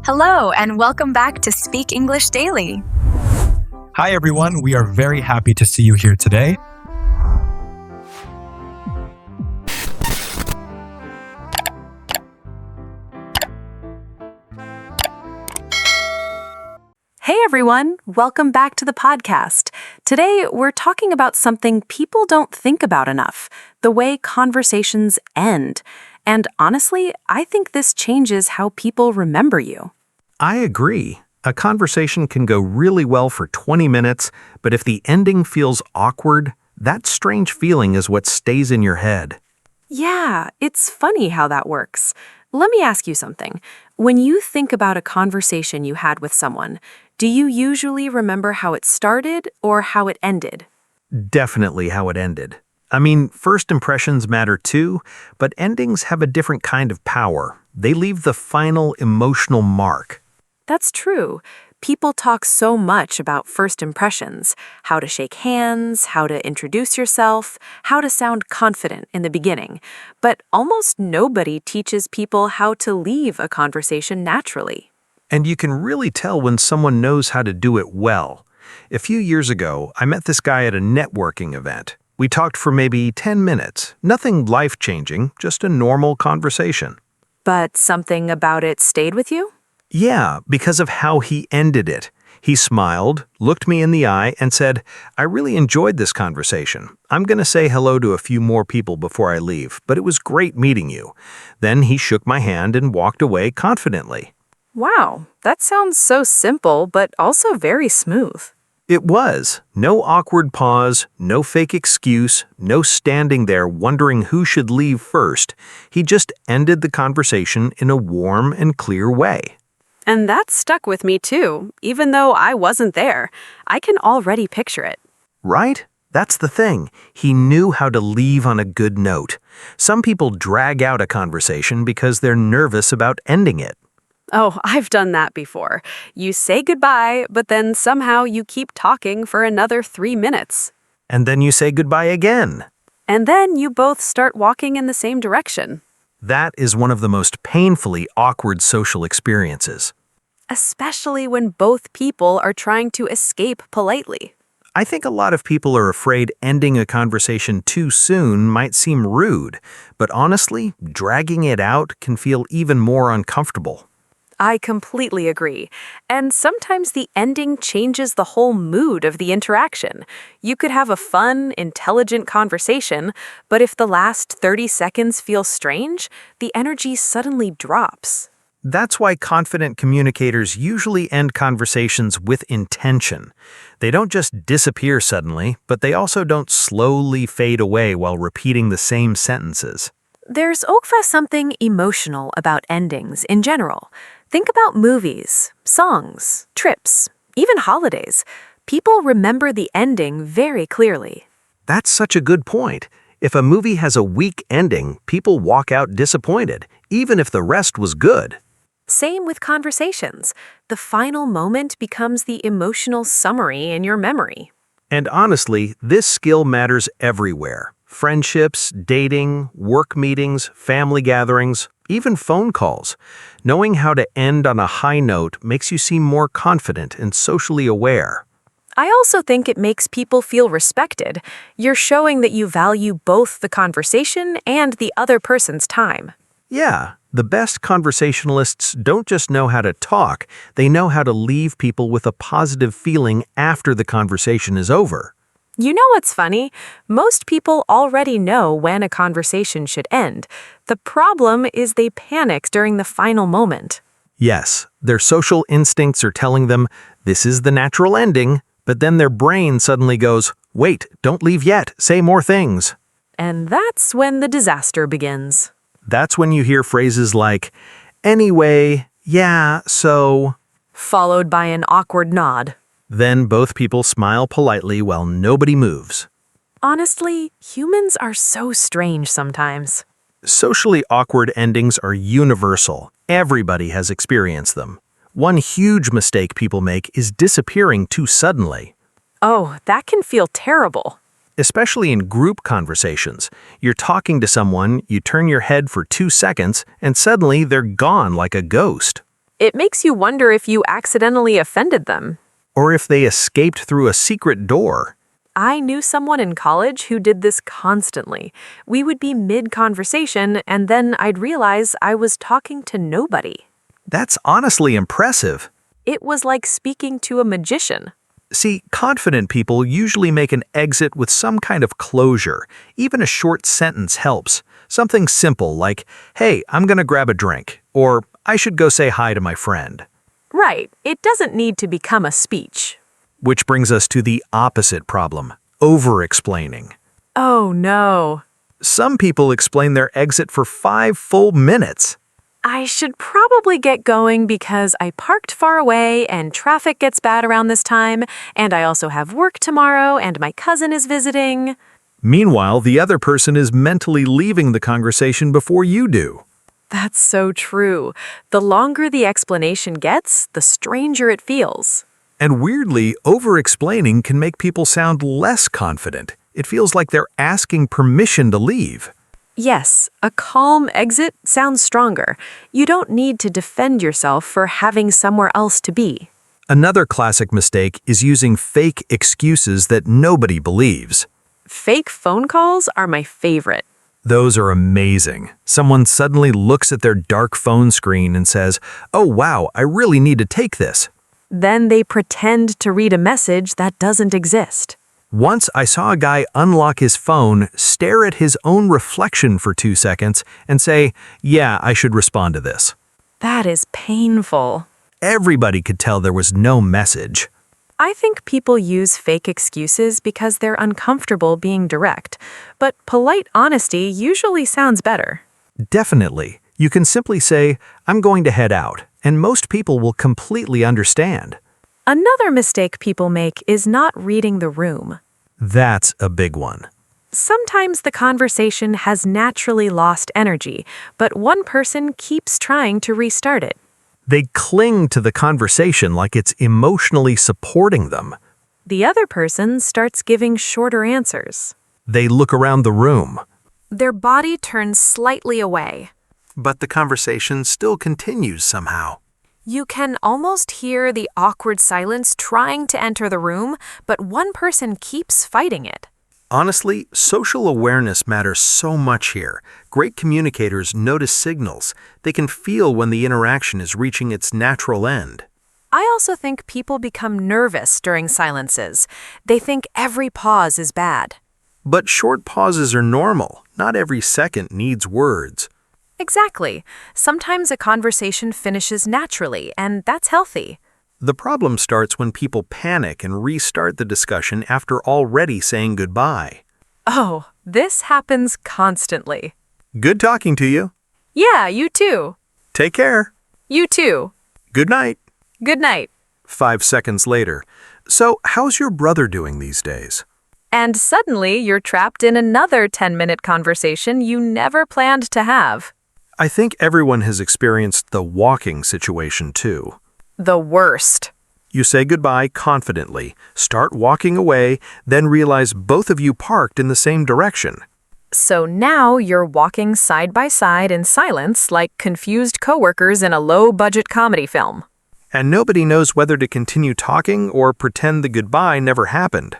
Hello, and welcome back to Speak English Daily. Hi, everyone. We are very happy to see you here today. Hey everyone, welcome back to the podcast. Today we're talking about something people don't think about enough, the way conversations end. And honestly, I think this changes how people remember you. I agree. A conversation can go really well for 20 minutes, but if the ending feels awkward, that strange feeling is what stays in your head. Yeah, it's funny how that works. Let me ask you something. When you think about a conversation you had with someone, do you usually remember how it started or how it ended? Definitely how it ended. I mean, first impressions matter too, but endings have a different kind of power. They leave the final emotional mark. That's true. People talk so much about first impressions, how to shake hands, how to introduce yourself, how to sound confident in the beginning. But almost nobody teaches people how to leave a conversation naturally. And you can really tell when someone knows how to do it well. A few years ago, I met this guy at a networking event. We talked for maybe 10 minutes. Nothing life-changing, just a normal conversation. But something about it stayed with you? Yeah, because of how he ended it. He smiled, looked me in the eye, and said, "I really enjoyed this conversation. I'm going to say hello to a few more people before I leave, but it was great meeting you." Then he shook my hand and walked away confidently. Wow, that sounds so simple, but also very smooth. It was. No awkward pause, no fake excuse, no standing there wondering who should leave first. He just ended the conversation in a warm and clear way. And that stuck with me too, even though I wasn't there. I can already picture it. Right? That's the thing. He knew how to leave on a good note. Some people drag out a conversation because they're nervous about ending it. Oh, I've done that before. You say goodbye, but then somehow you keep talking for another 3 minutes. And then you say goodbye again. And then you both start walking in the same direction. That is one of the most painfully awkward social experiences. Especially when both people are trying to escape politely. I think a lot of people are afraid ending a conversation too soon might seem rude, but honestly, dragging it out can feel even more uncomfortable. I completely agree. And sometimes the ending changes the whole mood of the interaction. You could have a fun, intelligent conversation, but if the last 30 seconds feel strange, the energy suddenly drops. That's why confident communicators usually end conversations with intention. They don't just disappear suddenly, but they also don't slowly fade away while repeating the same sentences. There's something emotional about endings in general. Think about movies, songs, trips, even holidays. People remember the ending very clearly. That's such a good point. If a movie has a weak ending, people walk out disappointed, even if the rest was good. Same with conversations. The final moment becomes the emotional summary in your memory. And honestly, this skill matters everywhere. Friendships, dating, work meetings, family gatherings, even phone calls. Knowing how to end on a high note makes you seem more confident and socially aware. I also think it makes people feel respected. You're showing that you value both the conversation and the other person's time. Yeah, the best conversationalists don't just know how to talk, they know how to leave people with a positive feeling after the conversation is over. You know what's funny? Most people already know when a conversation should end. The problem is they panic during the final moment. Yes, their social instincts are telling them, this is the natural ending, but then their brain suddenly goes, wait, don't leave yet, say more things. And that's when the disaster begins. That's when you hear phrases like, anyway, yeah, so... Followed by an awkward nod. Then both people smile politely while nobody moves. Honestly, humans are so strange sometimes. Socially awkward endings are universal. Everybody has experienced them. One huge mistake people make is disappearing too suddenly. Oh, that can feel terrible. Especially in group conversations. You're talking to someone, you turn your head for 2 seconds, and suddenly they're gone like a ghost. It makes you wonder if you accidentally offended them. Or if they escaped through a secret door. I knew someone in college who did this constantly. We would be mid-conversation, and then I'd realize I was talking to nobody. That's honestly impressive. It was like speaking to a magician. See, confident people usually make an exit with some kind of closure. Even a short sentence helps. Something simple like, "Hey, I'm gonna grab a drink," or "I should go say hi to my friend." Right, it doesn't need to become a speech. Which brings us to the opposite problem, over-explaining. Oh no. Some people explain their exit for 5 full minutes. I should probably get going because I parked far away and traffic gets bad around this time, and I also have work tomorrow and my cousin is visiting. Meanwhile, the other person is mentally leaving the conversation before you do. That's so true. The longer the explanation gets, the stranger it feels. And weirdly, over-explaining can make people sound less confident. It feels like they're asking permission to leave. Yes, a calm exit sounds stronger. You don't need to defend yourself for having somewhere else to be. Another classic mistake is using fake excuses that nobody believes. Fake phone calls are my favorite. Those are amazing. Someone suddenly looks at their dark phone screen and says, "Oh wow, I really need to take this." Then they pretend to read a message that doesn't exist. Once I saw a guy unlock his phone, stare at his own reflection for 2 seconds, and say, "Yeah, I should respond to this." That is painful. Everybody could tell there was no message. I think people use fake excuses because they're uncomfortable being direct, but polite honesty usually sounds better. Definitely. You can simply say, "I'm going to head out," and most people will completely understand. Another mistake people make is not reading the room. That's a big one. Sometimes the conversation has naturally lost energy, but one person keeps trying to restart it. They cling to the conversation like it's emotionally supporting them. The other person starts giving shorter answers. They look around the room. Their body turns slightly away. But the conversation still continues somehow. You can almost hear the awkward silence trying to enter the room, but one person keeps fighting it. Honestly, social awareness matters so much here. Great communicators notice signals. They can feel when the interaction is reaching its natural end. I also think people become nervous during silences. They think every pause is bad. But short pauses are normal. Not every second needs words. Exactly. Sometimes a conversation finishes naturally, and that's healthy. The problem starts when people panic and restart the discussion after already saying goodbye. Oh, this happens constantly. Good talking to you. Yeah, you too. Take care. You too. Good night. Good night. 5 seconds later. So, how's your brother doing these days? And suddenly you're trapped in another 10-minute conversation you never planned to have. I think everyone has experienced the walking situation too. The worst. You say goodbye confidently, start walking away, then realize both of you parked in the same direction. So now you're walking side by side in silence like confused coworkers in a low-budget comedy film. And nobody knows whether to continue talking or pretend the goodbye never happened.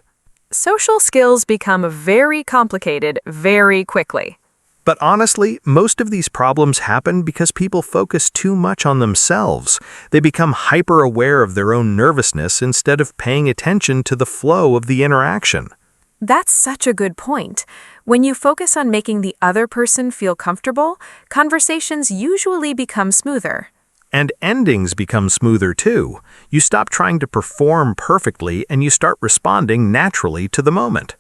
Social skills become very complicated very quickly. But honestly, most of these problems happen because people focus too much on themselves. They become hyper-aware of their own nervousness instead of paying attention to the flow of the interaction. That's such a good point. When you focus on making the other person feel comfortable, conversations usually become smoother. And endings become smoother too. You stop trying to perform perfectly and you start responding naturally to the moment.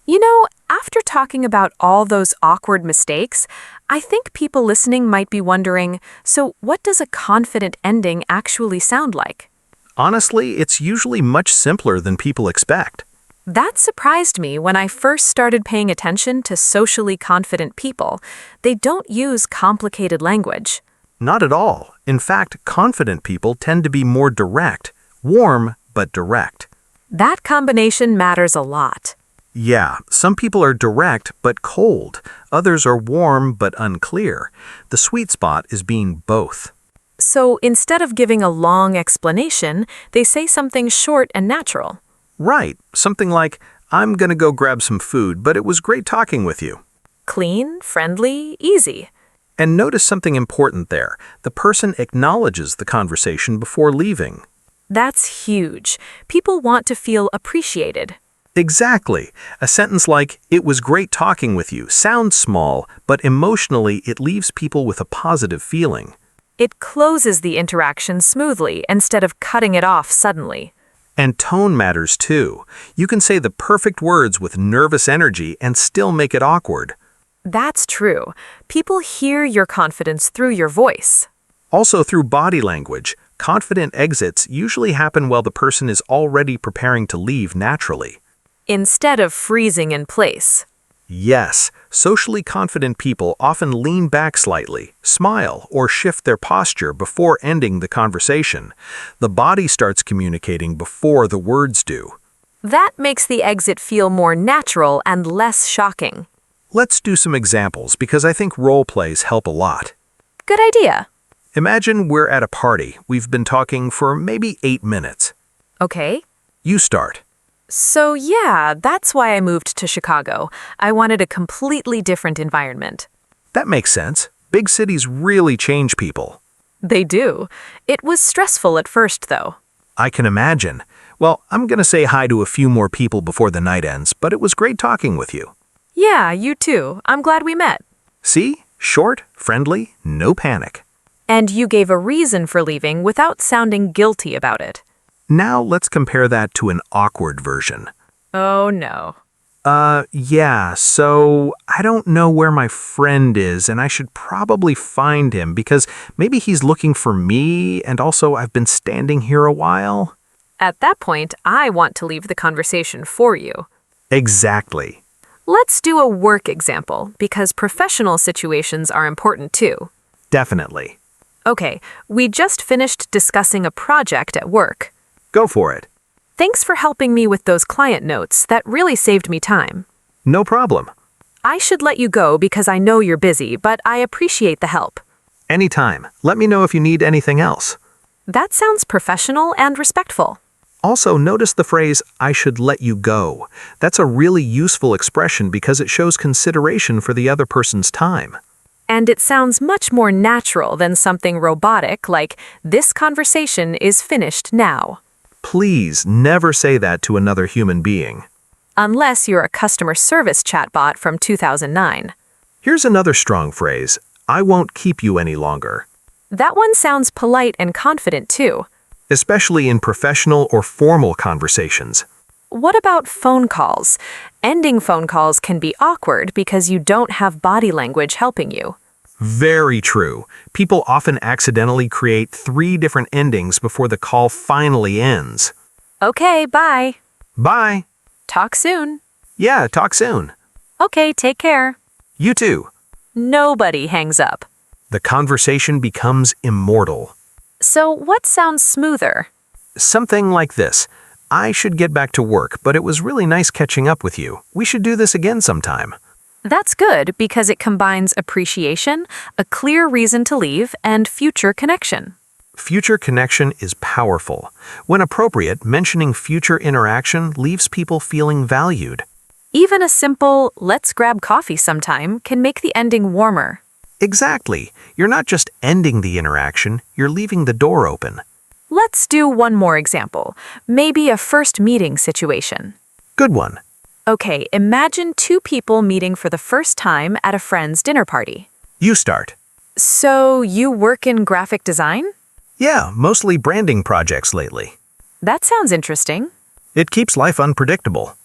You know, after talking about all those awkward mistakes, I think people listening might be wondering, so what does a confident ending actually sound like? Honestly, it's usually much simpler than people expect. That surprised me when I first started paying attention to socially confident people. They don't use complicated language. Not at all. In fact, confident people tend to be more direct, warm but direct. That combination matters a lot. Yeah, some people are direct but cold. Others are warm but unclear. The sweet spot is being both. So instead of giving a long explanation, they say something short and natural. Right, something like, I'm gonna go grab some food, but it was great talking with you. Clean, friendly, easy. And notice something important there. The person acknowledges the conversation before leaving. That's huge. People want to feel appreciated. Exactly. A sentence like, it was great talking with you, sounds small, but emotionally it leaves people with a positive feeling. It closes the interaction smoothly instead of cutting it off suddenly. And tone matters too. You can say the perfect words with nervous energy and still make it awkward. That's true. People hear your confidence through your voice. Also through body language, confident exits usually happen while the person is already preparing to leave naturally. Instead of freezing in place. Yes, socially confident people often lean back slightly, smile, or shift their posture before ending the conversation. The body starts communicating before the words do. That makes the exit feel more natural and less shocking. Let's do some examples because I think role plays help a lot. Good idea. Imagine we're at a party. We've been talking for maybe 8 minutes. Okay. You start. So yeah, that's why I moved to Chicago. I wanted a completely different environment. That makes sense. Big cities really change people. They do. It was stressful at first, though. I can imagine. Well, I'm going to say hi to a few more people before the night ends, but it was great talking with you. Yeah, you too. I'm glad we met. See? Short, friendly, no panic. And you gave a reason for leaving without sounding guilty about it. Now let's compare that to an awkward version. Oh no. Yeah, so I don't know where my friend is, and I should probably find him because maybe he's looking for me, and also I've been standing here a while. At that point, I want to leave the conversation for you. Exactly. Let's do a work example, because professional situations are important too. Definitely. Okay, we just finished discussing a project at work. Go for it. Thanks for helping me with those client notes. That really saved me time. No problem. I should let you go because I know you're busy, but I appreciate the help. Anytime. Let me know if you need anything else. That sounds professional and respectful. Also, notice the phrase, I should let you go. That's a really useful expression because it shows consideration for the other person's time. And it sounds much more natural than something robotic like, this conversation is finished now. Please never say that to another human being. Unless you're a customer service chatbot from 2009. Here's another strong phrase, I won't keep you any longer. That one sounds polite and confident too. Especially in professional or formal conversations. What about phone calls? Ending phone calls can be awkward because you don't have body language helping you. Very true. People often accidentally create 3 different endings before the call finally ends. Okay, bye. Bye. Talk soon. Yeah, talk soon. Okay, take care. You too. Nobody hangs up. The conversation becomes immortal. So what sounds smoother? Something like this. I should get back to work, but it was really nice catching up with you. We should do this again sometime. That's good because it combines appreciation, a clear reason to leave, and future connection. Future connection is powerful. When appropriate, mentioning future interaction leaves people feeling valued. Even a simple, let's grab coffee sometime, can make the ending warmer. Exactly. You're not just ending the interaction, you're leaving the door open. Let's do one more example. Maybe a first meeting situation. Good one. Okay, imagine 2 people meeting for the first time at a friend's dinner party. You start. So, you work in graphic design? Yeah, mostly branding projects lately. That sounds interesting. It keeps life unpredictable.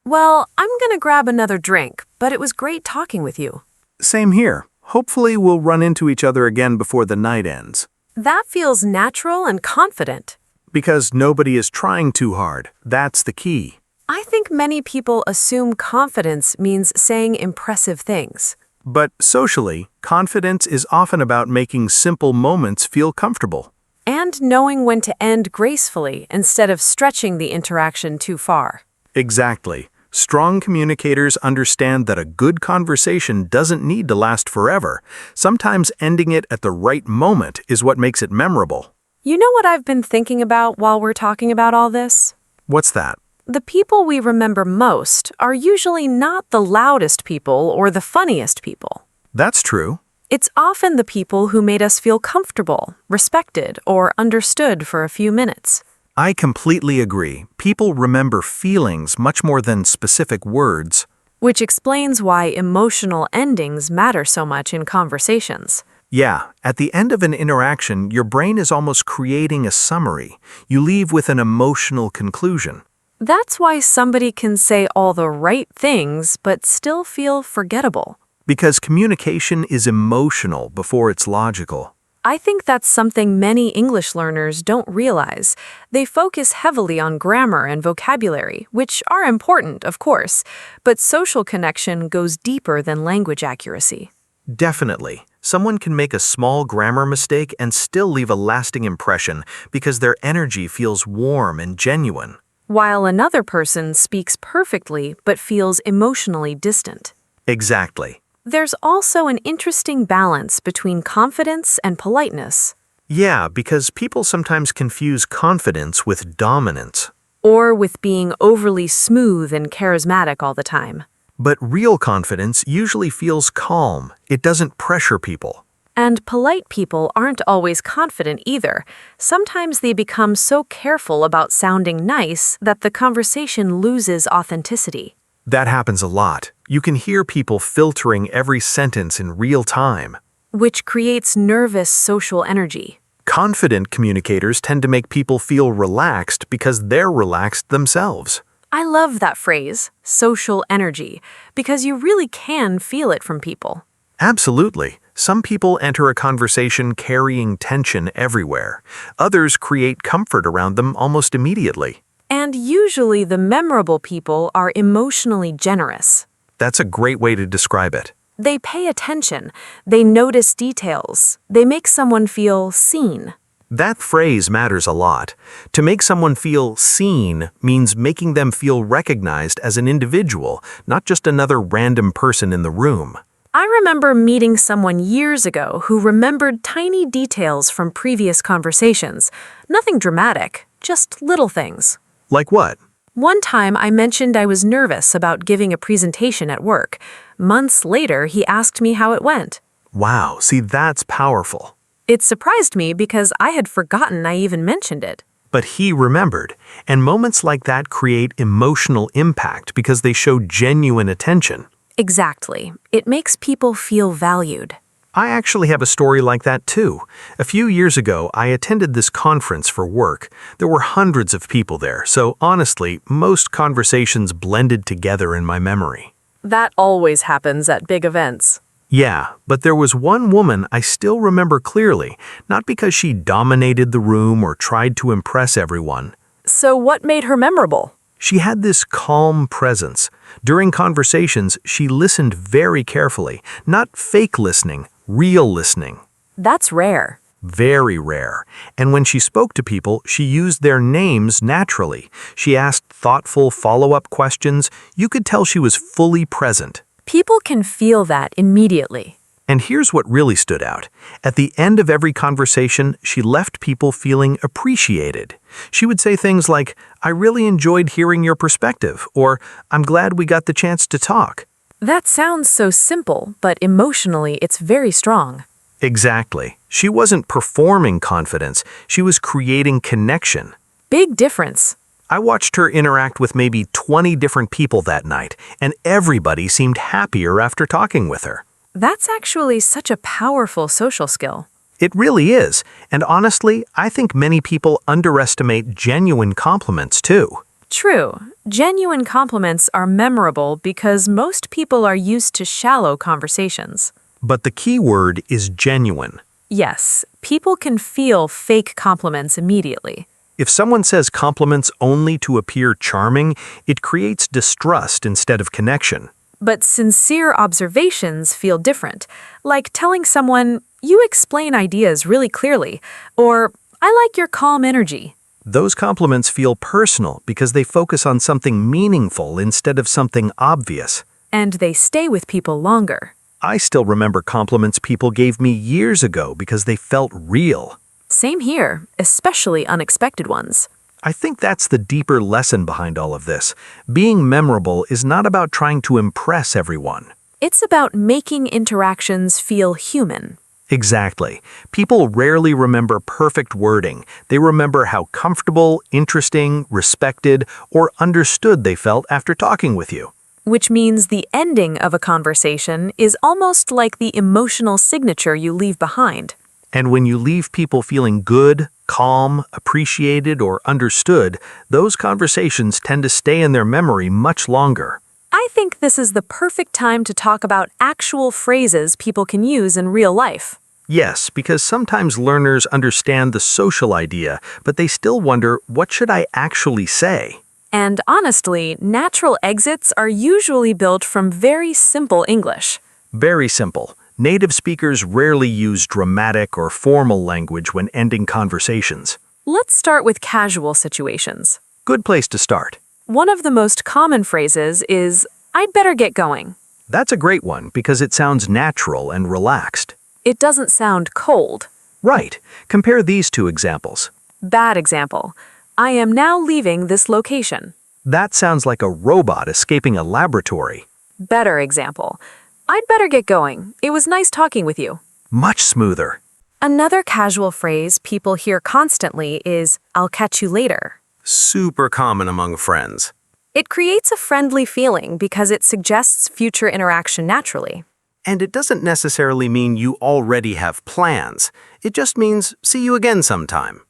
Well, I'm gonna grab another drink, but it was great talking with you. Same here. Hopefully we'll run into each other again before the night ends. That feels natural and confident. Because nobody is trying too hard. That's the key. I think many people assume confidence means saying impressive things. But socially, confidence is often about making simple moments feel comfortable. And knowing when to end gracefully instead of stretching the interaction too far. Exactly. Strong communicators understand that a good conversation doesn't need to last forever. Sometimes ending it at the right moment is what makes it memorable. You know what I've been thinking about while we're talking about all this? What's that? The people we remember most are usually not the loudest people or the funniest people. That's true. It's often the people who made us feel comfortable, respected, or understood for a few minutes. I completely agree. People remember feelings much more than specific words. Which explains why emotional endings matter so much in conversations. Yeah, at the end of an interaction, your brain is almost creating a summary. You leave with an emotional conclusion. That's why somebody can say all the right things but still feel forgettable. Because communication is emotional before it's logical. I think that's something many English learners don't realize. They focus heavily on grammar and vocabulary, which are important, of course, but social connection goes deeper than language accuracy. Definitely. Someone can make a small grammar mistake and still leave a lasting impression because their energy feels warm and genuine. While another person speaks perfectly but feels emotionally distant. Exactly. There's also an interesting balance between confidence and politeness. Yeah, because people sometimes confuse confidence with dominance. Or with being overly smooth and charismatic all the time. But real confidence usually feels calm. It doesn't pressure people. And polite people aren't always confident either. Sometimes they become so careful about sounding nice that the conversation loses authenticity. That happens a lot. You can hear people filtering every sentence in real time. Which creates nervous social energy. Confident communicators tend to make people feel relaxed because they're relaxed themselves. I love that phrase, social energy, because you really can feel it from people. Absolutely. Some people enter a conversation carrying tension everywhere. Others create comfort around them almost immediately. And usually the memorable people are emotionally generous. That's a great way to describe it. They pay attention. They notice details. They make someone feel seen. That phrase matters a lot. To make someone feel seen means making them feel recognized as an individual, not just another random person in the room. I remember meeting someone years ago who remembered tiny details from previous conversations. Nothing dramatic, just little things. Like what? One time I mentioned I was nervous about giving a presentation at work. Months later, he asked me how it went. Wow, see, that's powerful. It surprised me because I had forgotten I even mentioned it. But he remembered, and moments like that create emotional impact because they show genuine attention. Exactly. It makes people feel valued. I actually have a story like that too. A few years ago, I attended this conference for work. There were hundreds of people there, so honestly, most conversations blended together in my memory. That always happens at big events. Yeah, but there was one woman I still remember clearly, not because she dominated the room or tried to impress everyone. So what made her memorable? She had this calm presence. During conversations, she listened very carefully, not fake listening, real listening. That's rare. Very rare. And when she spoke to people, she used their names naturally. She asked thoughtful follow-up questions. You could tell she was fully present. People can feel that immediately. And here's what really stood out. At the end of every conversation, she left people feeling appreciated. She would say things like, "I really enjoyed hearing your perspective," or "I'm glad we got the chance to talk." That sounds so simple, but emotionally it's very strong. Exactly. She wasn't performing confidence. She was creating connection. Big difference. I watched her interact with maybe 20 different people that night, and everybody seemed happier after talking with her. That's actually such a powerful social skill. It really is, and honestly, I think many people underestimate genuine compliments too. True. Genuine compliments are memorable because most people are used to shallow conversations. But the key word is genuine. Yes, people can feel fake compliments immediately. If someone says compliments only to appear charming, it creates distrust instead of connection. But sincere observations feel different, like telling someone, "You explain ideas really clearly," or "I like your calm energy." Those compliments feel personal because they focus on something meaningful instead of something obvious. And they stay with people longer. I still remember compliments people gave me years ago because they felt real. Same here, especially unexpected ones. I think that's the deeper lesson behind all of this. Being memorable is not about trying to impress everyone. It's about making interactions feel human. Exactly. People rarely remember perfect wording. They remember how comfortable, interesting, respected, or understood they felt after talking with you. Which means the ending of a conversation is almost like the emotional signature you leave behind. And when you leave people feeling good, calm, appreciated, or understood, those conversations tend to stay in their memory much longer. I think this is the perfect time to talk about actual phrases people can use in real life. Yes, because sometimes learners understand the social idea, but they still wonder, what should I actually say? And honestly, natural exits are usually built from very simple English. Very simple. Native speakers rarely use dramatic or formal language when ending conversations. Let's start with casual situations. Good place to start. One of the most common phrases is, "I'd better get going." That's a great one because it sounds natural and relaxed. It doesn't sound cold. Right. Compare these two examples. Bad example. "I am now leaving this location." That sounds like a robot escaping a laboratory. Better example. "I'd better get going. It was nice talking with you." Much smoother. Another casual phrase people hear constantly is, "I'll catch you later." Super common among friends. It creates a friendly feeling because it suggests future interaction naturally. And it doesn't necessarily mean you already have plans. It just means see you again sometime.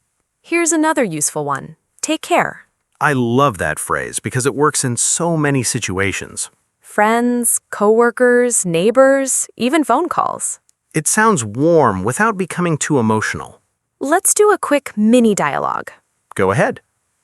Here's another useful one. "Take care." I love that phrase because it works in so many situations. Friends, coworkers, neighbors, even phone calls. It sounds warm without becoming too emotional. Let's do a quick mini dialogue. Go ahead.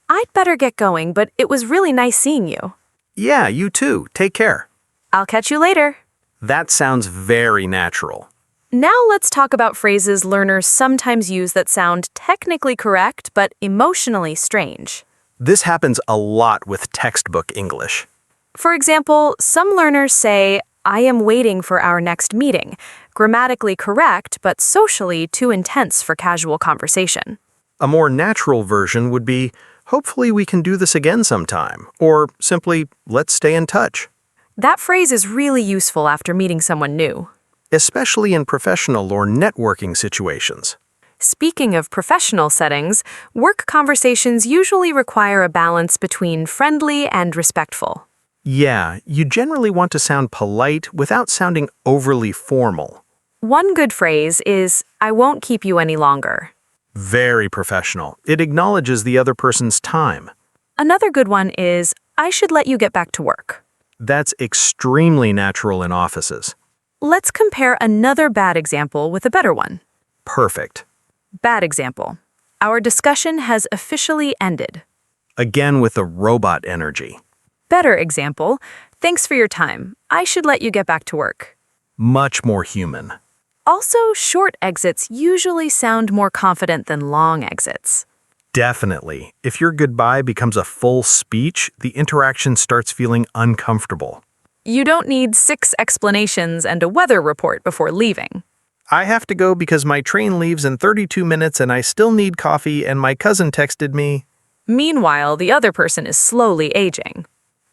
"I'd better get going, but it was really nice seeing you." Yeah, you too. Take care. "I'll catch you later." That sounds very natural. Now let's talk about phrases learners sometimes use that sound technically correct but emotionally strange. This happens a lot with textbook English. For example, some learners say, "I am waiting for our next meeting," grammatically correct but socially too intense for casual conversation. A more natural version would be, hopefully we can do this again sometime, or simply, let's stay in touch. That phrase is really useful after meeting someone new. Especially in professional or networking situations. Speaking of professional settings, work conversations usually require a balance between friendly and respectful. Yeah, you generally want to sound polite without sounding overly formal. One good phrase is, "I won't keep you any longer." Very professional. It acknowledges the other person's time. Another good one is, "I should let you get back to work." That's extremely natural in offices. Let's compare another bad example with a better one. Perfect. Bad example. "Our discussion has officially ended." Again with the robot energy. Better example. "Thanks for your time. I should let you get back to work." Much more human. Also, short exits usually sound more confident than long exits. Definitely. If your goodbye becomes a full speech, the interaction starts feeling uncomfortable. You don't need 6 explanations and a weather report before leaving. I have to go because my train leaves in 32 minutes and I still need coffee and my cousin texted me. Meanwhile, the other person is slowly aging.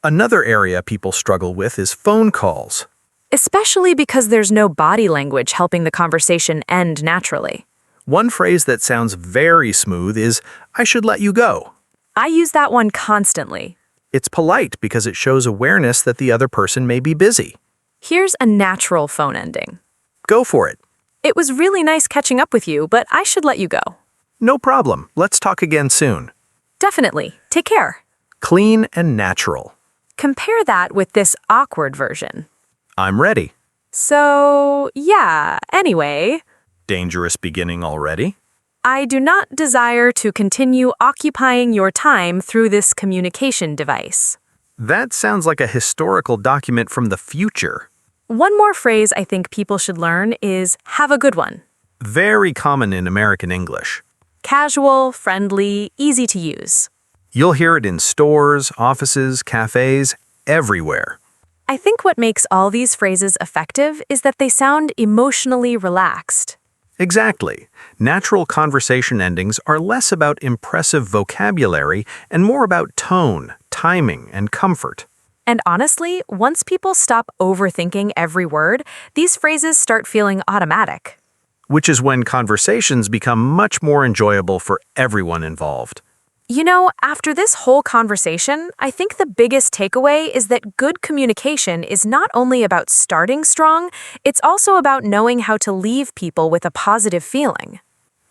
Another area people struggle with is phone calls. Especially because there's no body language helping the conversation end naturally. One phrase that sounds very smooth is, "I should let you go." I use that one constantly. It's polite because it shows awareness that the other person may be busy. Here's a natural phone ending. Go for it. "It was really nice catching up with you, but I should let you go." No problem. Let's talk again soon. Definitely. Take care. Clean and natural. Compare that with this awkward version. I'm ready. So, yeah, anyway, Dangerous beginning already? I do not desire to continue occupying your time through this communication device. That sounds like a historical document from the future. One more phrase I think people should learn is "have a good one." Very common in American English. Casual, friendly, easy to use. You'll hear it in stores, offices, cafes, everywhere. I think what makes all these phrases effective is that they sound emotionally relaxed. Exactly. Natural conversation endings are less about impressive vocabulary and more about tone, timing, and comfort. And honestly, once people stop overthinking every word, these phrases start feeling automatic. Which is when conversations become much more enjoyable for everyone involved. You know, after this whole conversation, I think the biggest takeaway is that good communication is not only about starting strong, it's also about knowing how to leave people with a positive feeling.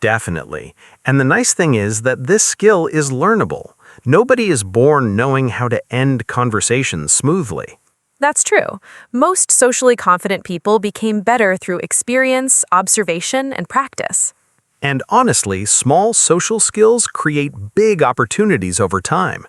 Definitely. And the nice thing is that this skill is learnable. Nobody is born knowing how to end conversations smoothly. That's true. Most socially confident people became better through experience, observation, and practice. And honestly, small social skills create big opportunities over time.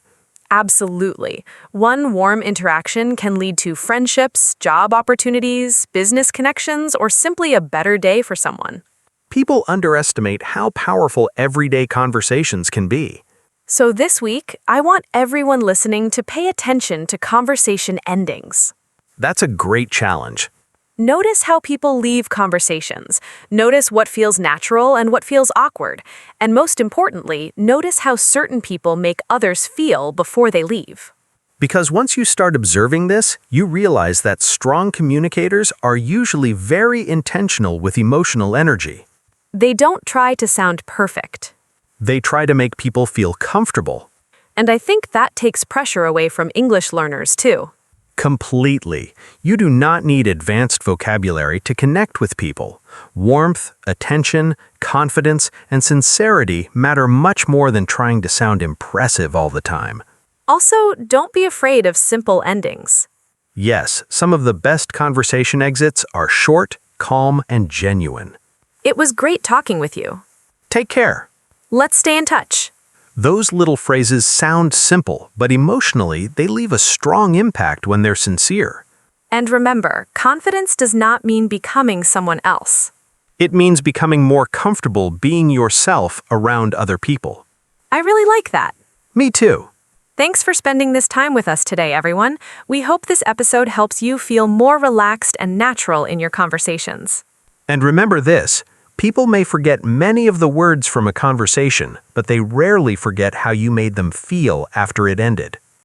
Absolutely. One warm interaction can lead to friendships, job opportunities, business connections, or simply a better day for someone. People underestimate how powerful everyday conversations can be. So this week, I want everyone listening to pay attention to conversation endings. That's a great challenge. Notice how people leave conversations. Notice what feels natural and what feels awkward. And most importantly, notice how certain people make others feel before they leave. Because once you start observing this, you realize that strong communicators are usually very intentional with emotional energy. They don't try to sound perfect. They try to make people feel comfortable. And I think that takes pressure away from English learners, too. Completely. You do not need advanced vocabulary to connect with people. Warmth, attention, confidence, and sincerity matter much more than trying to sound impressive all the time. Also, don't be afraid of simple endings. Yes, some of the best conversation exits are short, calm, and genuine. It was great talking with you. Take care. Let's stay in touch. Those little phrases sound simple, but emotionally, they leave a strong impact when they're sincere. And remember, confidence does not mean becoming someone else. It means becoming more comfortable being yourself around other people. I really like that. Me too. Thanks for spending this time with us today, everyone. We hope this episode helps you feel more relaxed and natural in your conversations. And remember this. People may forget many of the words from a conversation, but they rarely forget how you made them feel after it ended.